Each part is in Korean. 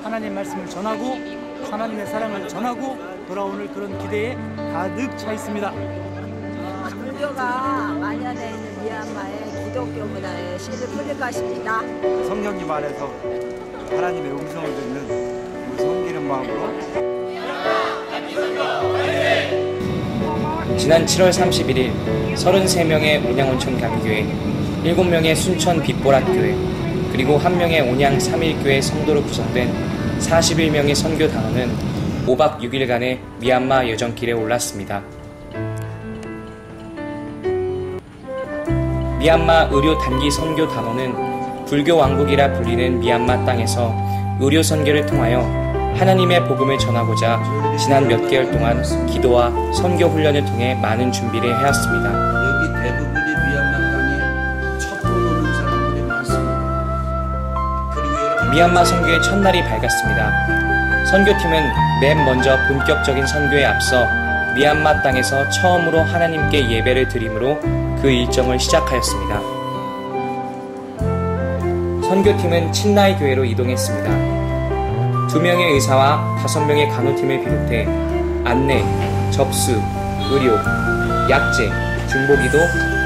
하나님 말씀을 전하고 하나님의 사랑을 전하고 돌아오는 그런 기대에 가득 차 있습니다. 불교가 만연해 있는 미얀마의 기독교 문화에 씨를 뿌릴 것입니다. 성령님 안에서 하나님의 음성을 듣는 섬기는 마음으로 지난 7월 31일 33명의 온양온천 강교회, 7명의 순천 빛보랏교회, 그리고 1명의 온양 3일교회 성도로 구성된 41명의 선교 단원은 5박 6일간의 미얀마 여정길에 올랐습니다. 미얀마 의료 단기 선교 단원은 불교 왕국이라 불리는 미얀마 땅에서 의료 선교를 통하여 하나님의 복음을 전하고자 지난 몇 개월 동안 기도와 선교 훈련을 통해 많은 준비를 해왔습니다. 여기 대부분이 미얀마 땅에 첩보를 오는 사람들이 많습니다. 그리고 미얀마 선교의 첫날이 밝았습니다. 선교팀은 맨 먼저 본격적인 선교에 앞서 미얀마 땅에서 처음으로 하나님께 예배를 드림으로 그 일정을 시작하였습니다. 선교팀은 친나이 교회로 이동했습니다. 2명의 의사와 5명의 간호팀을 비롯해 안내, 접수, 의료, 약재, 중보기도,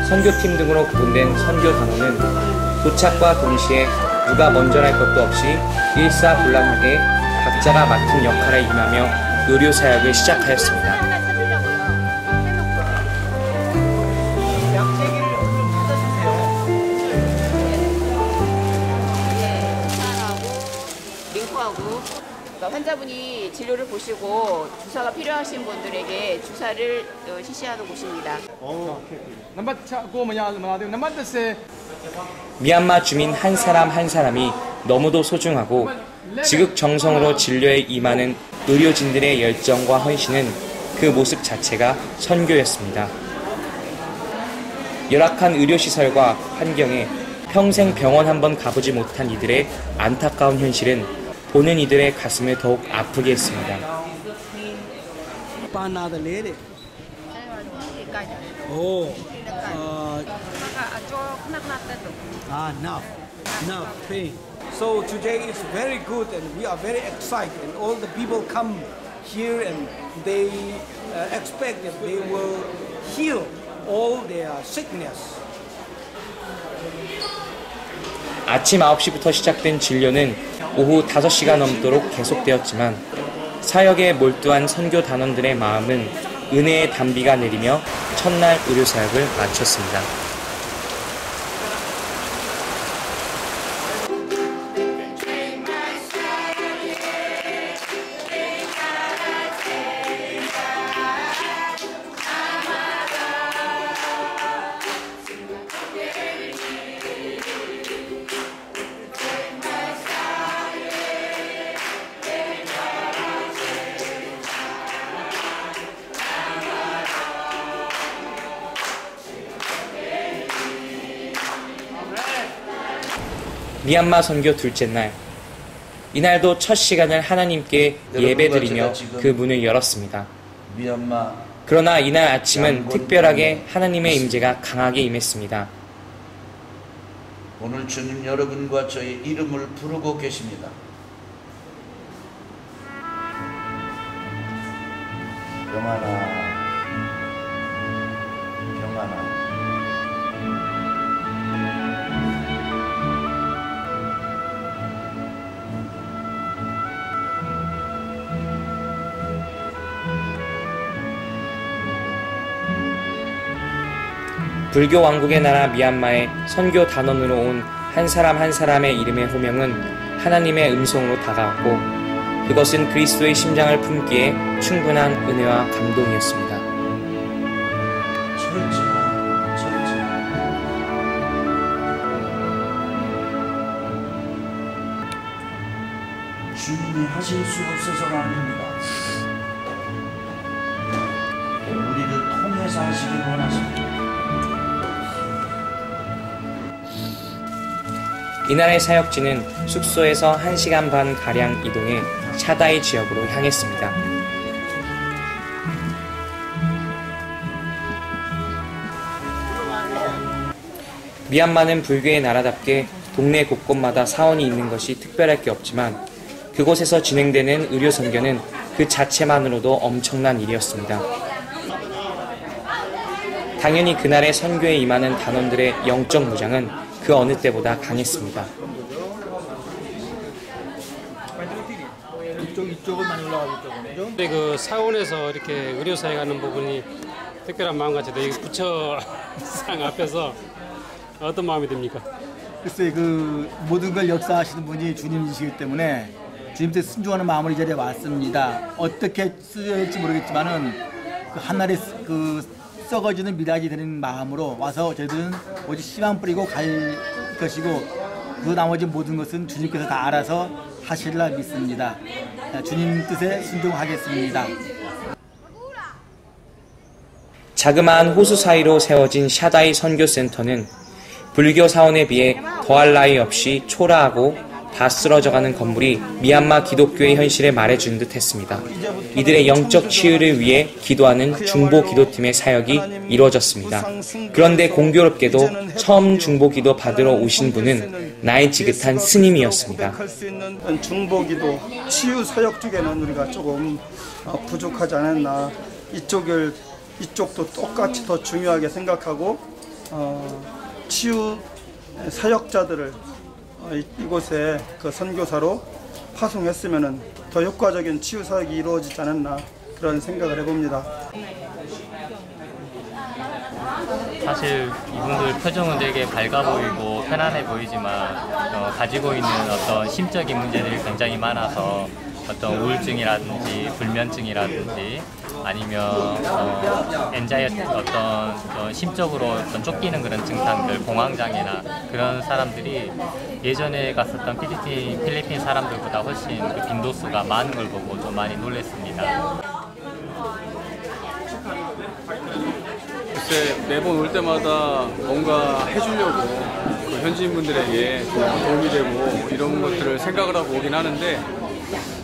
선교팀 등으로 구분된 선교 단원은 도착과 동시에 누가 먼저랄 것도 없이 일사불란하게 각자가 맡은 역할에 임하며 의료 사역을 시작하였습니다. 환자분이 진료를 보시고 주사가 필요하신 분들에게 주사를 실시하는 곳입니다. 미얀마 주민 한 사람 한 사람이 너무도 소중하고 지극정성으로 진료에 임하는 의료진들의 열정과 헌신은 그 모습 자체가 선교였습니다. 열악한 의료시설과 환경에 평생 병원 한번 가보지 못한 이들의 안타까운 현실은 보는 이들의 가슴을 더욱 아프게 했습니다. So today is very good and we are very excited and all the people come here and they expect that they will heal all their sickness. 아침 9시부터 시작된 진료는 오후 5시가 넘도록 계속되었지만 사역에 몰두한 선교 단원들의 마음은 은혜의 단비가 내리며 첫날 의료사역을 마쳤습니다. 미얀마 선교 둘째 날, 이날도 첫 시간을 하나님께 예배드리며 그 문을 열었습니다. 그러나 이날 아침은 특별하게 하나님의 임재가 강하게 임했습니다. 오늘 주님 여러분과 저의 이름을 부르고 계십니다. 병하나, 병하나. 불교 왕국의 나라 미얀마의 선교 단원으로 온 한 사람 한 사람의 이름의 호명은 하나님의 음성으로 다가왔고 그것은 그리스도의 심장을 품기에 충분한 은혜와 감동이었습니다. 주님이 하실 수 없어서가 아닙니다. 우리를 통해서 하시길 원하십니다. 이날의 사역지는 숙소에서 1시간 반 가량 이동해 샤다이 지역으로 향했습니다. 미얀마는 불교의 나라답게 동네 곳곳마다 사원이 있는 것이 특별할 게 없지만 그곳에서 진행되는 의료 선교는 그 자체만으로도 엄청난 일이었습니다. 당연히 그날의 선교에 임하는 단원들의 영적 무장은 그 어느 때보다 강했습니다. 이쪽은 많이 올라가고 있죠. 근데 그 사원에서 이렇게 의료 사역하는 부분이 특별한 마음가짐. 이 부처상 앞에서 어떤 마음이 듭니까? 글쎄 그 모든 걸 역사하시는 분이 주님이시기 때문에 주님께 순종하는 마음으로 이 자리에 왔습니다. 어떻게 쓰여질지 모르겠지만은 그 한날에 그 썩어지는 미랄이 되는 마음으로 와서 저희들은 오직 씨만 뿌리고 갈 것이고 그 나머지 모든 것은 주님께서 다 알아서 하시리라 믿습니다. 주님 뜻에 순종하겠습니다. 자그마한 호수 사이로 세워진 샤다이 선교센터는 불교 사원에 비해 더할 나위 없이 초라하고 다 쓰러져가는 건물이 미얀마 기독교의 현실을 말해준 듯 했습니다. 이들의 영적 치유를 위해 기도하는 중보 기도팀의 사역이 이루어졌습니다. 그런데 공교롭게도 처음 중보 기도 받으러 오신 분은 나이 지긋한 스님이었습니다. 중보 기도, 치유 사역 쪽에는 우리가 조금 부족하지 않았나. 이쪽도 똑같이 더 중요하게 생각하고 치유 사역자들을 이곳에 그 선교사로 파송했으면은 더 효과적인 치유 사역이 이루어지지 않았나 그런 생각을 해봅니다. 사실 이분들 표정은 되게 밝아 보이고 편안해 보이지만 가지고 있는 어떤 심적인 문제들이 굉장히 많아서 어떤 우울증이라든지 불면증이라든지 아니면 엔자이어티 어떤 심적으로 어떤 쫓기는 그런 증상들, 공황장애나 그런 사람들이 예전에 갔었던 필리핀 사람들보다 훨씬 그 빈도수가 많은 걸 보고 좀 많이 놀랐습니다. 글쎄 매번 올 때마다 뭔가 해주려고 그 현지인분들에게 도움이 되고 이런 것들을 생각을 하고 오긴 하는데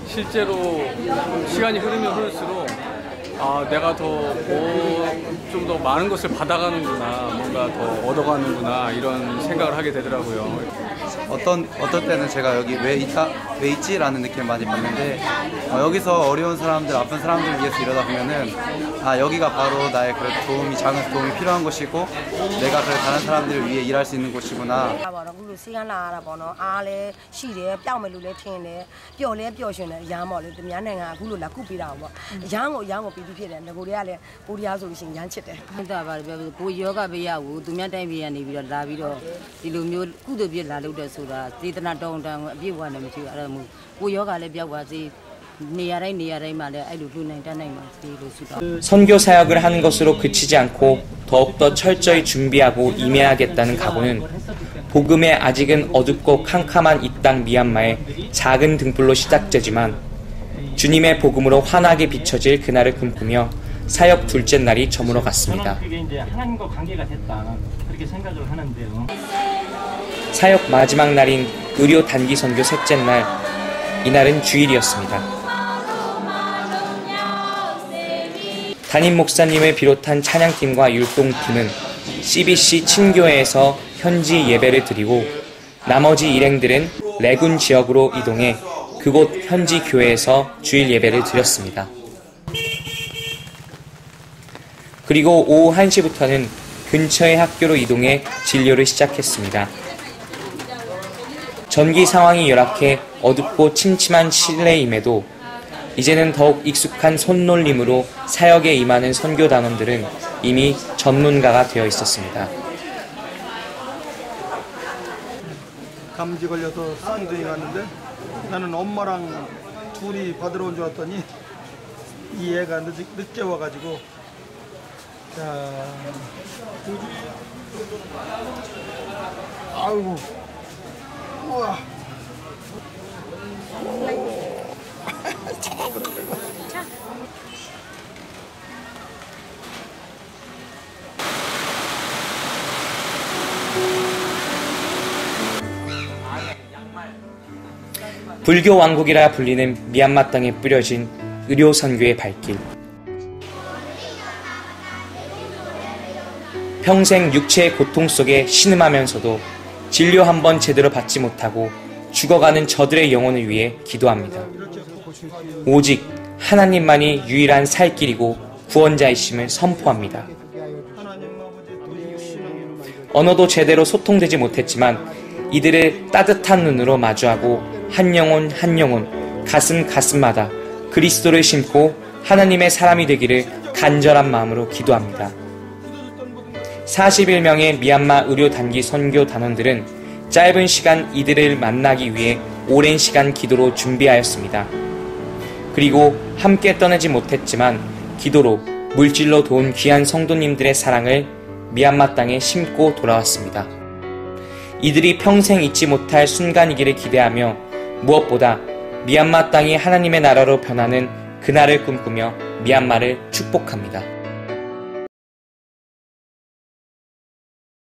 실제로 시간이 흐르면 흐를수록 내가 좀 더 많은 것을 받아가는구나, 뭔가 더 얻어가는구나 이런 생각을 하게 되더라고요. 어떨 때는 제가 여기 왜 있지? 라는 느낌을 많이 받는데 여기서 어려운 사람들, 아픈 사람들을 위해서 이러다 보면은 여기가 바로 나의 작은 도움이 필요한 곳이고 내가 다른 사람들을 위해 일할 수 있는 곳이구나. 선교 사역을 하는 것으로 그치지 않고 더욱더 철저히 준비하고 임해야겠다는 각오는 복음에 아직은 어둡고 캄캄한 이 땅 미얀마의 작은 등불로 시작되지만 주님의 복음으로 환하게 비춰질 그날을 꿈꾸며 사역 둘째 날이 저물어 갔습니다. 그게 이제 하나님과 관계가 됐다 그렇게 생각을 하는데요. 사역 마지막 날인 의료 단기 선교 셋째 날, 이날은 주일이었습니다. 담임 목사님을 비롯한 찬양팀과 율동팀은 CBC 친교회에서 현지 예배를 드리고 나머지 일행들은 레군 지역으로 이동해 그곳 현지 교회에서 주일 예배를 드렸습니다. 그리고 오후 1시부터는 근처의 학교로 이동해 진료를 시작했습니다. 전기 상황이 열악해 어둡고 침침한 실내임에도 이제는 더욱 익숙한 손놀림으로 사역에 임하는 선교 단원들은 이미 전문가가 되어 있었습니다. 감기 걸려서 쌍둥이 갔는데 나는 엄마랑 둘이 받으러 온 줄 알았더니 이 애가 늦게 와가지고 아이고 우와 불교 왕국이라 불리는 미얀마 땅에 뿌려진 의료 선교의 발길. 평생 육체의 고통 속에 신음하면서도 진료 한 번 제대로 받지 못하고 죽어가는 저들의 영혼을 위해 기도합니다. 오직 하나님만이 유일한 살 길이고 구원자이심을 선포합니다. 언어도 제대로 소통되지 못했지만 이들을 따뜻한 눈으로 마주하고 한 영혼 한 영혼 가슴마다 그리스도를 심고 하나님의 사람이 되기를 간절한 마음으로 기도합니다. 41명의 미얀마 의료 단기 선교 단원들은 짧은 시간 이들을 만나기 위해 오랜 시간 기도로 준비하였습니다. 그리고 함께 떠나지 못했지만 기도로 물질로 도운 귀한 성도님들의 사랑을 미얀마 땅에 심고 돌아왔습니다. 이들이 평생 잊지 못할 순간이기를 기대하며 무엇보다 미얀마 땅이 하나님의 나라로 변하는 그날을 꿈꾸며 미얀마를 축복합니다.